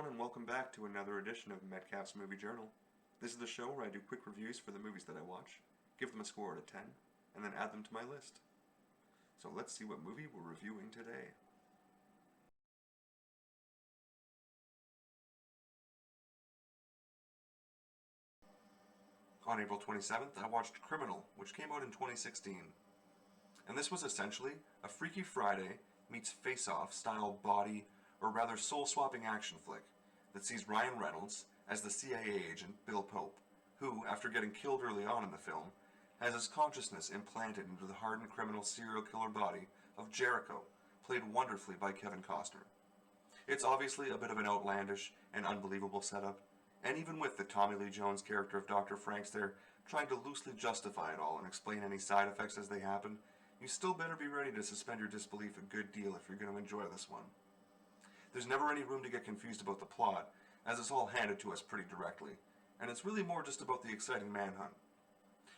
and welcome back to another edition of Metcalf's Movie Journal. This is the show where I do quick reviews for the movies that I watch, give them a score out of 10, and then add them to my list. So let's see what movie we're reviewing today. On April 27th, I watched Criminal, which came out in 2016. And this was essentially a Freaky Friday meets Face Off style body, or rather soul-swapping action flick that sees Ryan Reynolds as the CIA agent Bill Pope, who, after getting killed early on in the film, has his consciousness implanted into the hardened criminal serial killer body of Jericho, played wonderfully by Kevin Costner. It's obviously a bit of an outlandish and unbelievable setup, and even with the Tommy Lee Jones character of Dr. Franks there trying to loosely justify it all and explain any side effects as they happen, you still better be ready to suspend your disbelief a good deal if you're going to enjoy this one. There's never any room to get confused about the plot, as it's all handed to us pretty directly, and it's really more just about the exciting manhunt.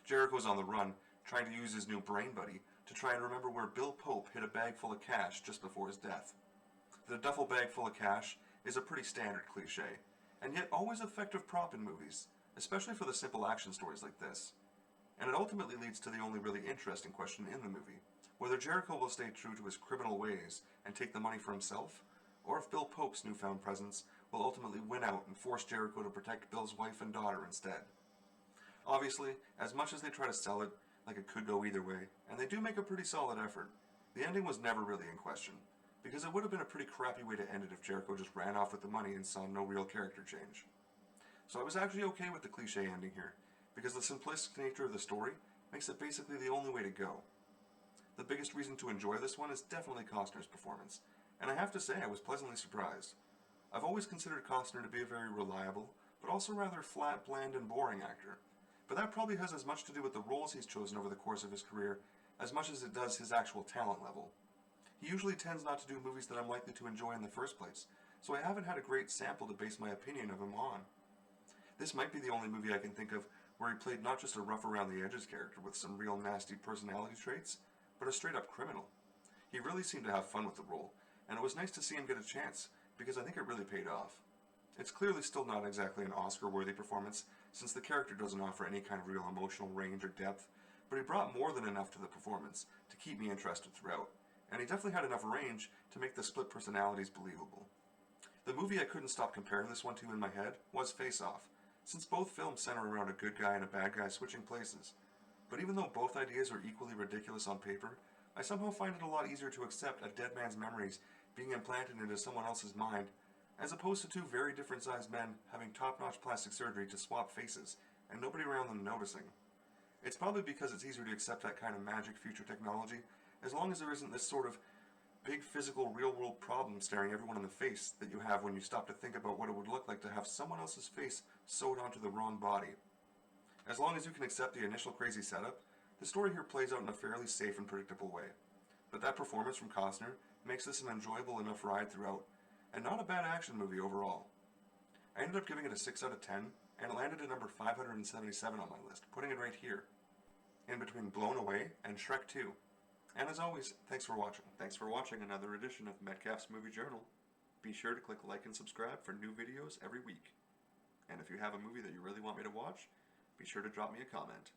Jericho's on the run, trying to use his new brain buddy to try and remember where Bill Pope hid a bag full of cash just before his death. The duffel bag full of cash is a pretty standard cliche, and yet always effective prop in movies, especially for the simple action stories like this. And it ultimately leads to the only really interesting question in the movie, whether Jericho will stay true to his criminal ways and take the money for himself, or if Bill Pope's newfound presence will ultimately win out and force Jericho to protect Bill's wife and daughter instead. Obviously, as much as they try to sell it like it could go either way, and they do make a pretty solid effort, the ending was never really in question, because it would have been a pretty crappy way to end it if Jericho just ran off with the money and saw no real character change. So I was actually okay with the cliche ending here, because the simplistic nature of the story makes it basically the only way to go. The biggest reason to enjoy this one is definitely Costner's performance, and I have to say I was pleasantly surprised. I've always considered Costner to be a very reliable, but also rather flat, bland, and boring actor, but that probably has as much to do with the roles he's chosen over the course of his career as much as it does his actual talent level. He usually tends not to do movies that I'm likely to enjoy in the first place, so I haven't had a great sample to base my opinion of him on. This might be the only movie I can think of where he played not just a rough-around-the-edges character with some real nasty personality traits, but a straight-up criminal. He really seemed to have fun with the role, and it was nice to see him get a chance, because I think it really paid off. It's clearly still not exactly an Oscar-worthy performance, since the character doesn't offer any kind of real emotional range or depth, but he brought more than enough to the performance to keep me interested throughout, and he definitely had enough range to make the split personalities believable. The movie I couldn't stop comparing this one to in my head was Face Off, since both films center around a good guy and a bad guy switching places. But even though both ideas are equally ridiculous on paper, I somehow find it a lot easier to accept a dead man's memories being implanted into someone else's mind, as opposed to two very different sized men having top-notch plastic surgery to swap faces, and nobody around them noticing. It's probably because it's easier to accept that kind of magic future technology, as long as there isn't this sort of big physical real-world problem staring everyone in the face that you have when you stop to think about what it would look like to have someone else's face sewed onto the wrong body. As long as you can accept the initial crazy setup, the story here plays out in a fairly safe and predictable way. But that performance from Costner makes this an enjoyable enough ride throughout, and not a bad action movie overall. I ended up giving it a 6 out of 10, and it landed at number 577 on my list, putting it right here, in between Blown Away and Shrek 2. And as always, thanks for watching. Thanks for watching another edition of Metcalf's Movie Journal. Be sure to click like and subscribe for new videos every week. And if you have a movie that you really want me to watch, be sure to drop me a comment.